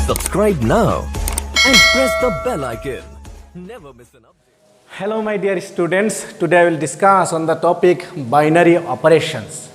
Subscribe now and press the bell icon. Never miss an update. Hello my dear students, today I will discuss on the topic binary operations.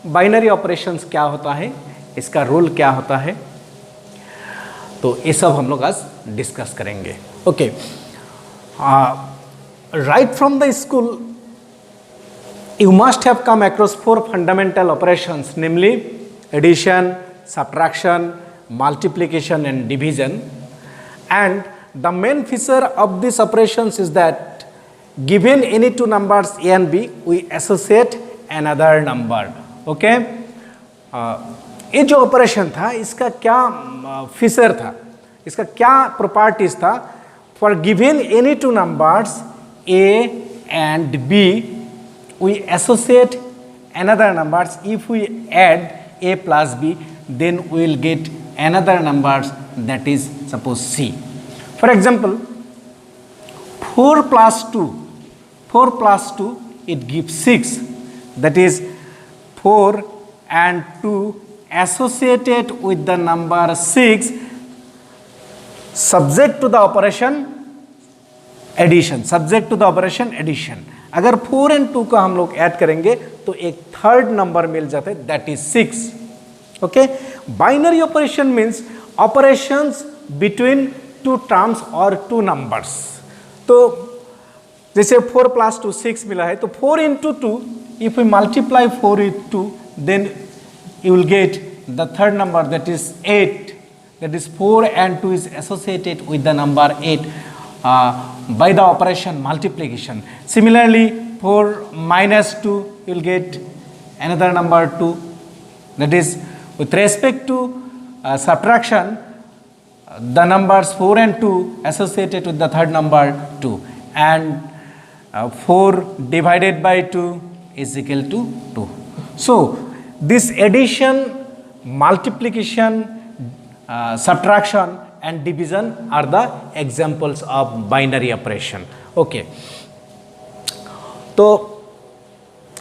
Binary operations क्या होता है, इसका rule क्या होता है, तो ये सब हम लोग आज डिस्कस करेंगे. Okay, right from the school you must have come across 4 fundamental operations, namely addition, subtraction, multiplication and division. And the main feature of these operations is that given any two numbers a and b, we associate another number. Okay, ये जो operation था इसका क्या feature था, इसका क्या properties था. For given any two numbers a and b, we associate another numbers. If we add a plus b, then we will get another numbers, that is suppose c. For example, 4 plus 2 it gives 6, that is 4 and 2 associated with the number 6 subject to the operation addition, subject to the operation addition. अगर 4 and 2 का हम लोग add करेंगे तो एक third number मिल जाता है, that is 6. Okay, binary operation means operations between two terms और टू नंबर्स. तो जैसे 4 + 2 6 मिला है, तो 4 into 2, if we multiply 4 with 2, then you will get the third number, that is 8. That is 4 and 2 is associated with the number 8 by the operation multiplication. Similarly, 4 minus 2, you will get another number 2. That is, with respect to subtraction, the numbers 4 and 2 associated with the third number 2, and 4 divided by 2 is equal to 2. So this addition, multiplication, subtraction and division are the examples of binary operation. Okay, तो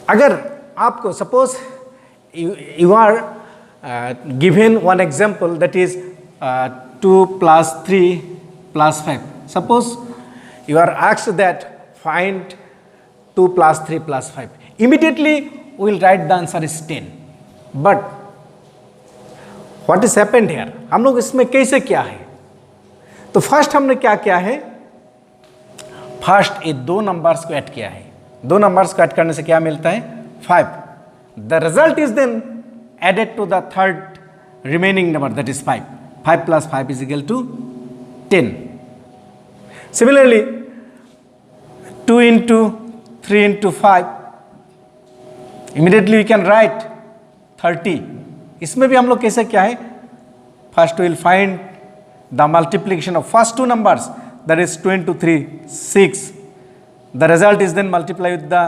अगर आपको suppose you are given one example, that is 2 plus 3 plus 5. Suppose you are asked that find 2 plus 3 plus 5. Immediately we will write the answer is 10. But what is happened here? हम लोग इसमें कैसे किया है? तो फर्स्ट हमने क्या किया है, फर्स्ट ये दो नंबर्स को ऐड किया है. दो नंबर्स को ऐड करने से क्या मिलता है, 5. The result is then added to the third remaining number, that is 5. 5 plus 5 is equal to 10. Similarly, 2 into 3 into 5, immediately we can write 30. इसमें भी हम लोग कैसे क्या है, first will find the multiplication of first two numbers, that is 2 into 3 6. The result is then multiplied with the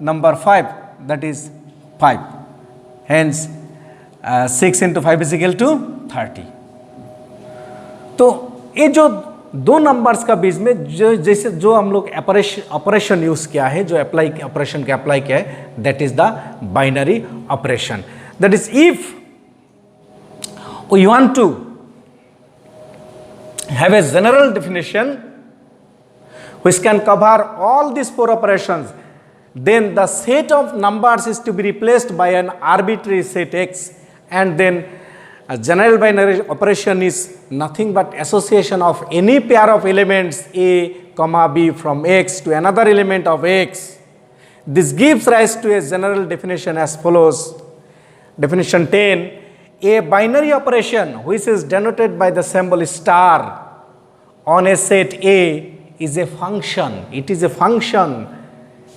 number 5, that is 5. Hence 6 into 5 is equal to 30. तो ये जो दो नंबर्स का बीच में जो जैसे जो हम लोग ऑपरेशन यूज किया है, जो अप्लाई ऑपरेशन के अप्लाई किया है, that is the binary operation. That is if we want to have a general definition which can cover all these 4 operations, then the set of numbers is to be replaced by an arbitrary set x, and then a general binary operation is nothing but association of any pair of elements a comma b from x to another element of x. This gives rise to a general definition as follows. Definition 10. A binary operation which is denoted by the symbol star on a set A is a function. It is a function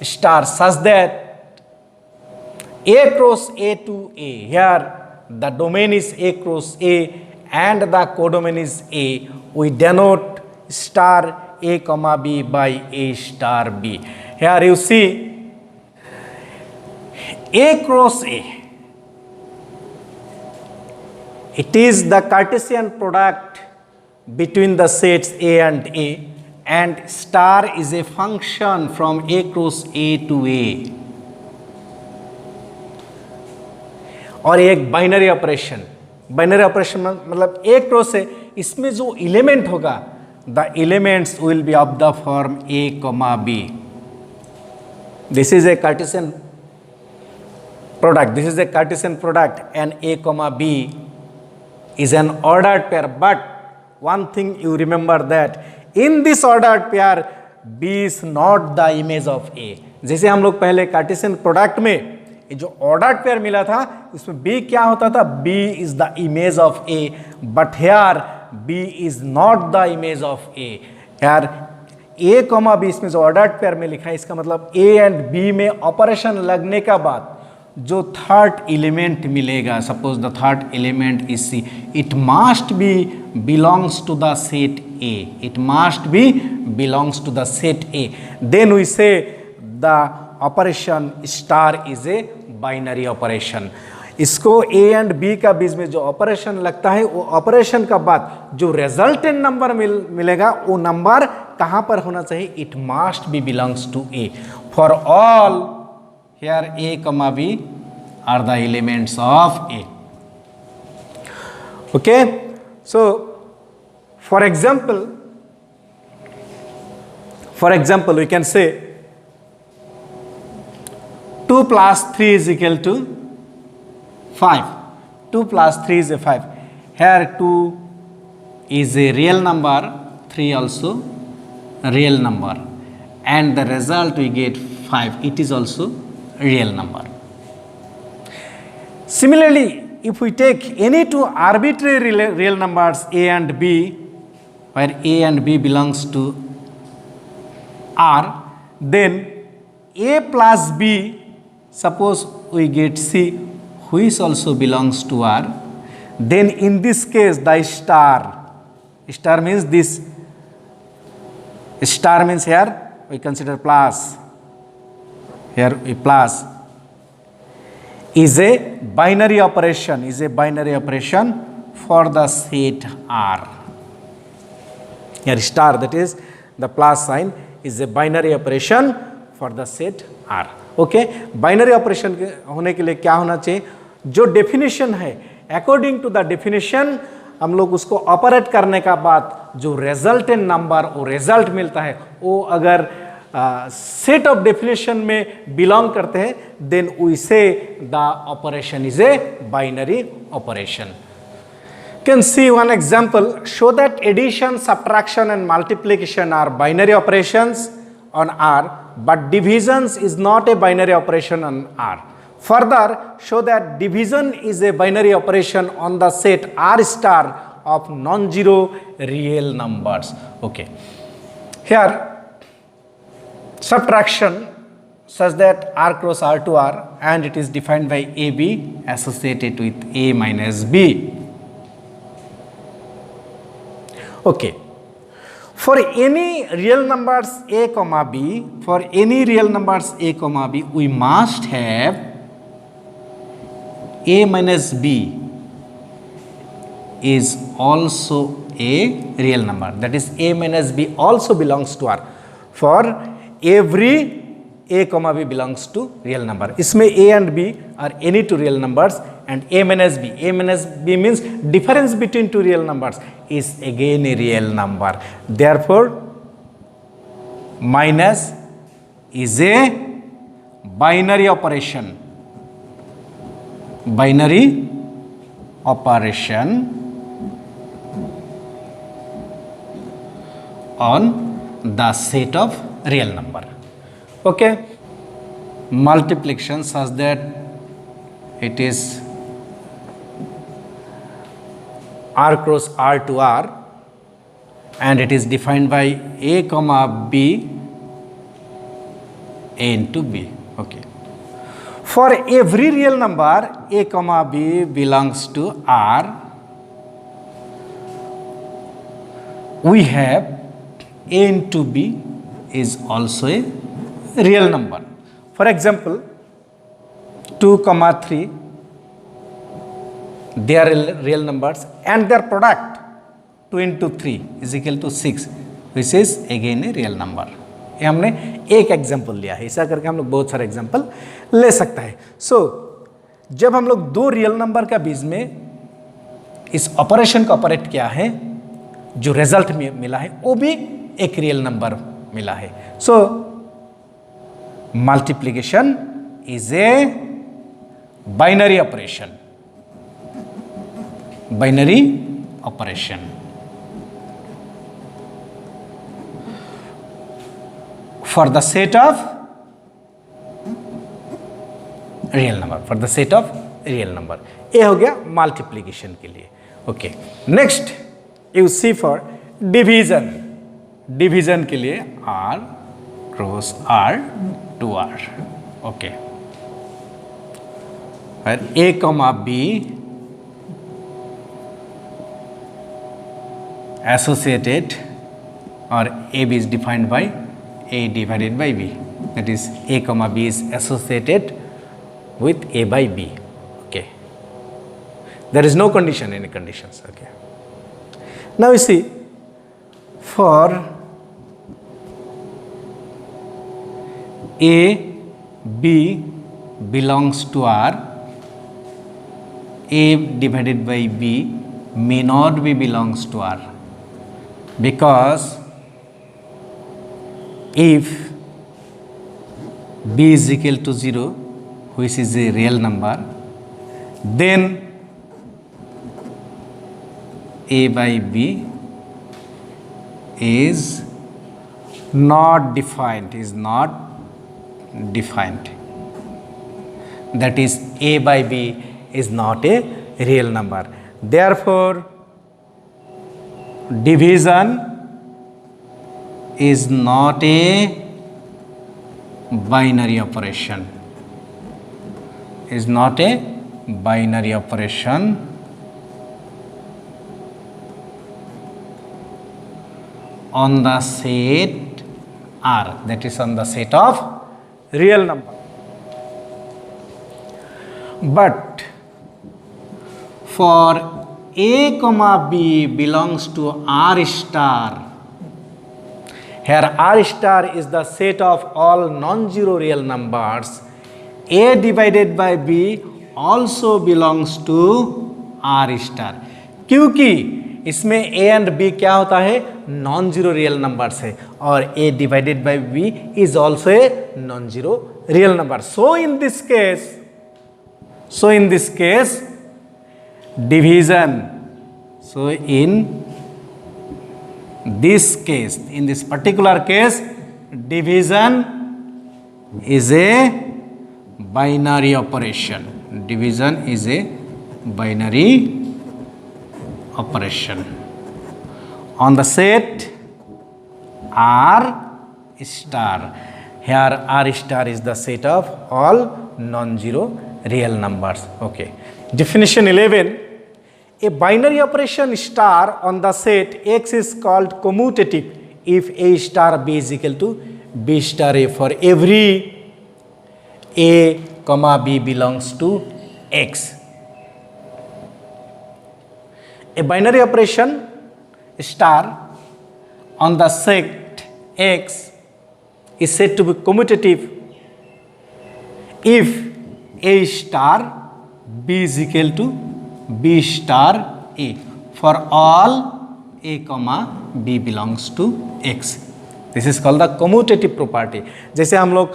star such that A cross A to A. Here the domain is A cross A and the codomain is A. We denote star A comma B by A star B. Here you see A cross A. It is the Cartesian product between the sets A, and star is a function from A cross A to A. और एक binary operation binary operation मतलब एक रो से इसमें जो element होगा the elements will be of the form a comma b. This is a Cartesian product. This is a Cartesian product, and a comma b is an ordered pair. But one thing you remember that in this ordered pair b is not the image of a. जैसे हम लोग पहले Cartesian product में ये जो ordered pair मिला था इसमें b क्या होता था, b is the image of a, but here b is not the image of a. यार a कॉमा b इसमें जो ऑर्डर्ड पेयर में लिखा है इसका मतलब a एंड b में ऑपरेशन लगने का बाद जो थर्ड एलिमेंट मिलेगा, suppose the third element is C, it must be belongs to the set A. It must be belongs to the set A. Then we say the operation star is a binary operation. इसको A and B का बीच में जो operation लगता है वो operation का बाद जो रिजल्टेंट नंबर मिलेगा वो नंबर कहाँ पर होना चाहिए, it must be belongs to A. For all here a comma b are the elements of a. Okay, so for example we can say 2 plus 3 is equal to 5. 2 plus 3 is a 5. Here 2 is a real number, 3 also a real number, and the result we get 5. It is also real number. Similarly, if we take any two arbitrary real numbers a and b, where a and b belongs to R, then a plus b, suppose we get c, which also belongs to R, then in this case the star means this, star means here we consider plus, here we plus, is a binary operation, for the set R. Here star, that is the plus sign, is a binary operation for the set R. Okay, binary operation होने के लिए क्या होना चाहिए, जो definition है according to the definition हम लोग उसको ऑपरेट करने का बाद जो रिजल्टेंट नंबर वो रिजल्ट मिलता है वो अगर सेट ऑफ डेफिनेशन में बिलोंग करते हैं then we say the operation is a binary operation. Can see one example, show that addition, subtraction and multiplication are binary operations on R, but divisions is not a binary operation on R. Further, show that division is a binary operation on the set R star of non-zero real numbers. Okay, here subtraction such that R cross R to R, and it is defined by AB associated with A minus B. Okay, for any real numbers a comma b, we must have a minus b is also a real number, that is a minus b also belongs to R. For every a comma b belongs to real number. इसमें a and b are any two real numbers, and a minus b means difference between two real numbers is again a real number. Therefore, minus is a binary operation. On the set of real number. Okay, multiplication such that it is R cross R to R, and it is defined by a comma b, a into b. Okay, for every real number a comma b belongs to R, we have a into b is also a real number. For example, 2 comma 3, they are real numbers, and their product 2 into 3 is equal to 6, which is again a real number. ये हमने एक example लिया है, ऐसा करके हम लोग बहुत सारे एग्जाम्पल ले सकता है. सो जब हम लोग दो रियल नंबर का बीच में इस ऑपरेशन का ऑपरेट किया है, जो रिजल्ट मिला है वो भी एक रियल नंबर मिला है. So multiplication is a binary operation. Binary operation. For the set of real number. For the set of real number. ये हो गया मल्टीप्लिकेशन के लिए. Okay, next you see for division. Division के लिए R cross R to R. Okay, और A comma B associated, or AB is defined by A divided by B. That is A comma B is associated with A by B. Okay, there is no condition, any conditions. Okay, now you see for A B belongs to R, A divided by B may not be belongs to R, because if B is equal to 0, which is a real number, then A by B is not defined, that is A by B is not a real number. Therefore division is not a binary operation. Is not a binary operation on the set R, that is on the set of real number. But for A comma B belongs to R star, here R star is the set of all non-zero real numbers. A divided by B also belongs to R star. क्योंकि इसमें A and B क्या होता है, non zero real number है, और A divided by B is also a non zero real number. So in this case division, so in this particular case, division is a binary operation. Division is a binary operation on the set R star. Here R star is the set of all non-zero real numbers. Okay, definition 11. A binary operation star on the set X is called commutative if A star B is equal to B star A for every A comma B belongs to X. A binary operation star on the set X is said to be commutative if A star B is equal to B star A for all A comma B belongs to X. This is called the commutative property. जैसे हम लोग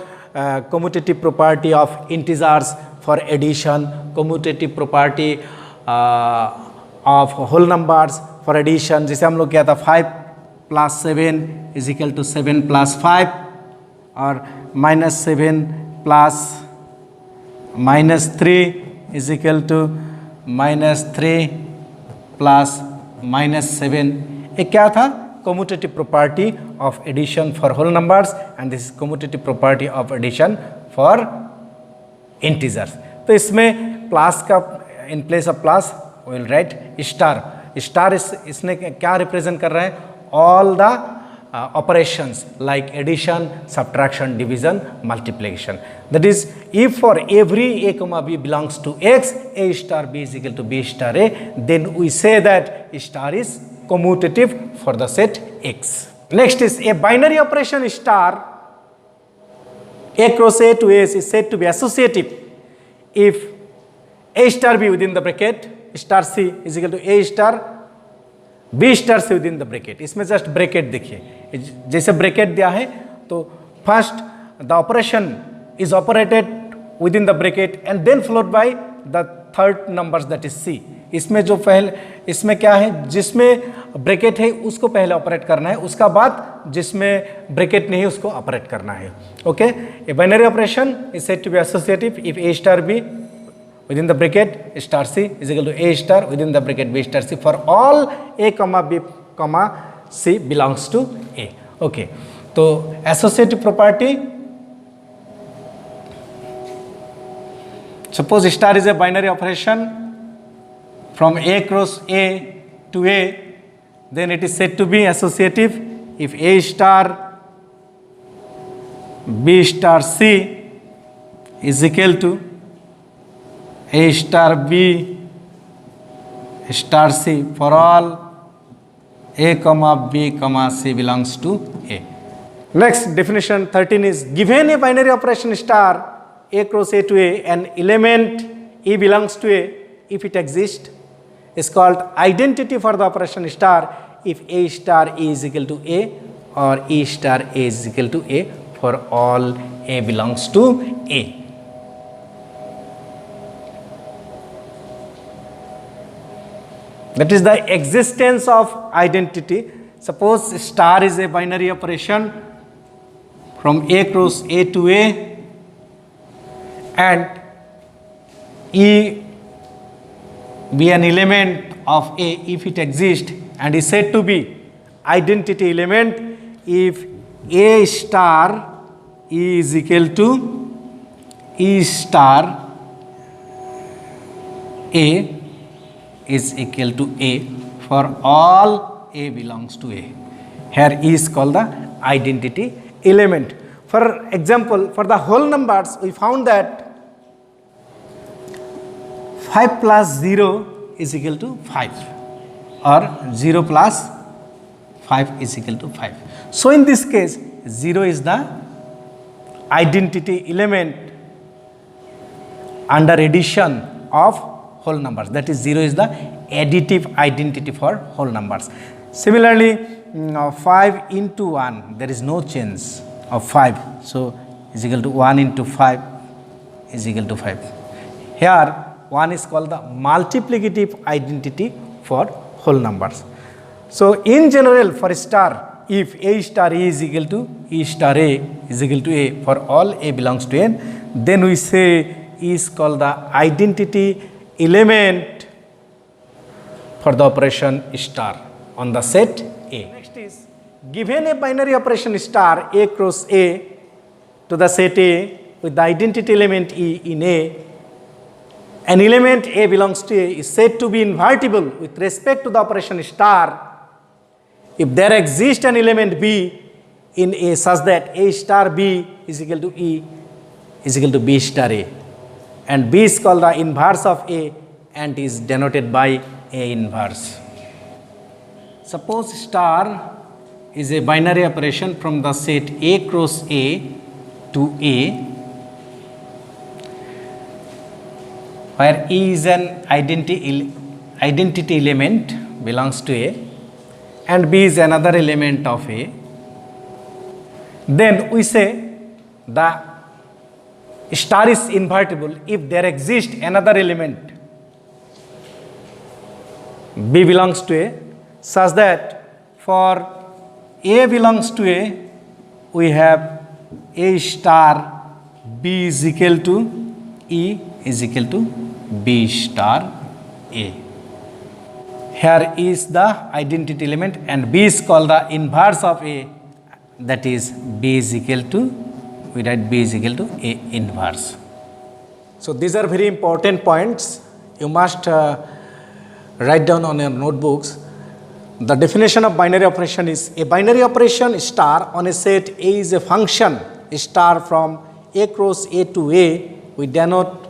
commutative property of integers for addition, commutative property of whole numbers for addition, जैसे हम लोग किया था 5 plus 7 is equal to 7 plus 5, और minus 7 plus minus 3 is equal to minus 3 plus minus 7. ये क्या था, commutative property of addition for whole numbers, and this is commutative property of addition for integers. तो इसमें प्लस का in place of plus we will write star. Star इसने क्या represent कर रहा है, all the operations like addition, subtraction, division, multiplication. That is, if for every A comma B belongs to X, A star B is equal to B star A, then we say that star is commutative for the set X. Next is a binary operation star A cross A to S is said to be associative if A star B within the bracket star c is equal to a star b star c within the bracket. इसमें just bracket देखिए, जैसे bracket दिया है तो first the operation is operated within the bracket and then followed by the third numbers that is c. इसमें जो पहले, इसमें क्या है, जिसमें ब्रैकेट है उसको पहले ऑपरेट करना है, उसका बाद जिसमें ब्रैकेट नहीं है उसको ऑपरेट करना है। Okay, a binary operation is said to be associative if a star b within the bracket star c is equal to a star within the bracket b star c for all a comma b comma c belongs to a. Okay, तो associative property, suppose star is a binary operation from a cross a to a, then it is said to be associative if a star b star c is equal to a star b star c for all a comma b comma c belongs to a. Next definition 13 is given a binary operation star a cross a to a, an element e belongs to a if it exists is called identity for the operation star if a star e is equal to a or e star a is equal to a for all a belongs to a. That is the existence of identity. Suppose star is a binary operation from a cross a to a and e be an element of a if it exists and is said to be identity element if a star is equal to e star a is equal to a for all a belongs to a. Here E is called the identity element. For example, for the whole numbers we found that 5 plus 0 is equal to 5 or 0 plus 5 is equal to 5. So in this case 0 is the identity element under addition of whole numbers, that is 0 is the additive identity for whole numbers. Similarly 5 into 1 there is no change of 5, so is equal to 1 into 5 is equal to 5. Here 1 is called the multiplicative identity for whole numbers. So in general for star, if a star e is equal to e star a is equal to a for all a belongs to n, then we say E is called the identity element for the operation star on the set A. Next is given a binary operation star a cross a to the set A with the identity element E in A, an element A belongs to A is said to be invertible with respect to the operation star if there exists an element B in A such that A star B is equal to E is equal to B star A, and B is called the inverse of A and is denoted by A inverse. Suppose star is a binary operation from the set A cross A to A, where E is an identity element belongs to A and B is another element of A. Then we say the star is invertible if there exists another element B belongs to A such that for A belongs to A we have A star B is equal to E is equal to B star A. Here is the identity element and B is called the inverse of A, that is B is equal to, we write B is equal to A inverse. So these are very important points you must write down on your notebooks. The definition of binary operation is a binary operation star on a set A is a function star from A cross A to A. We denote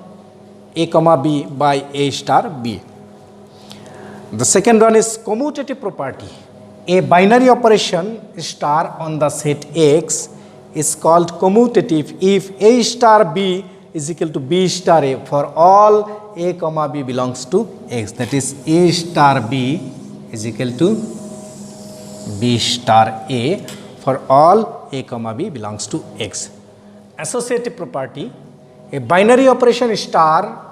A comma B by A star B. The second one is commutative property. A binary operation star on the set X is called commutative if A star B is equal to B star A for all A comma B belongs to X, that is A star B is equal to B star A for all A comma B belongs to X. Associative property, a binary operation star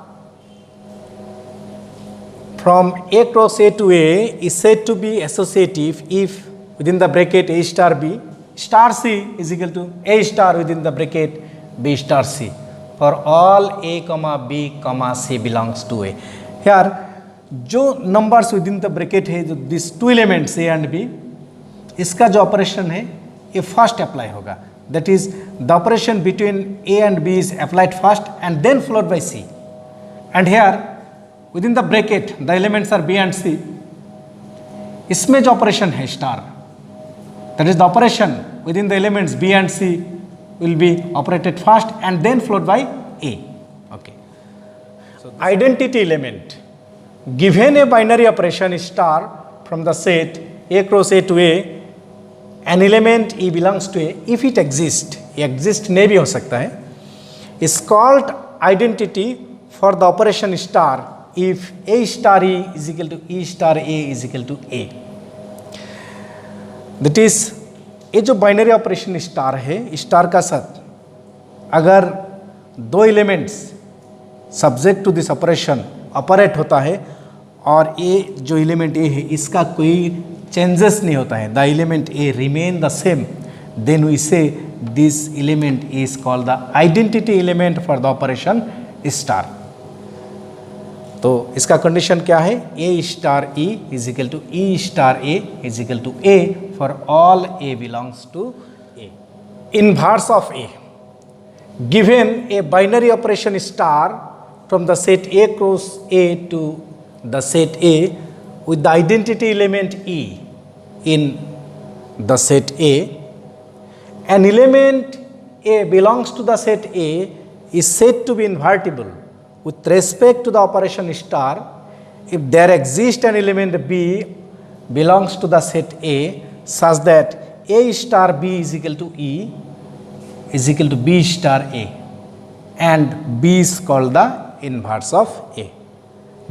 from A cross A to A is said to be associative if within the bracket A star B star C is equal to A star within the bracket B star C for all A comma B comma C belongs to A. Here जो numbers within the bracket है जो these two elements A and B, इसका जो operation है ये first apply होगा, that is the operation between A and B is applied first and then followed by C, and here within the bracket the elements are B and C, इसमें जो operation है star, that is the operation within the elements B and C will be operated first and then followed by A. Okay. So identity element, given a binary operation star from the set A cross A to A, an element E belongs to A if it exists, exist नहीं भी हो सकता है, is called identity for the operation star if A star E is equal to E star A is equal to A. That is ये जो binary operation star है, star का साथ अगर दो elements subject to this operation operate होता है और ये जो एलिमेंट ए है इसका कोई चेंजेस नहीं होता है, the element A remain the same, then we say this element is called the identity element for the operation star. तो इसका कंडीशन क्या है, A star E is equal to E star A is equal to A for all A belongs to A. Inverse of A, given a binary operation star from the set A cross A to the set A with the identity element E in the set A, an element A belongs to the set A is said to be invertible with respect to the operation star if there exists an element B belongs to the set A such that A star B is equal to E is equal to B star A and B is called the inverse of A.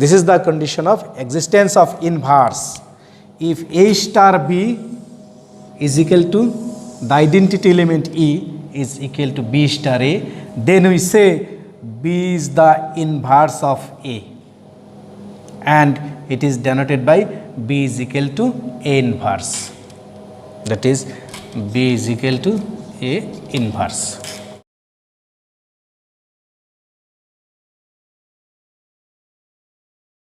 This is the condition of existence of inverse. If A star B is equal to the identity element E is equal to B star A, then we say B is the inverse of A and it is denoted by B is equal to A inverse, that is B is equal to A inverse.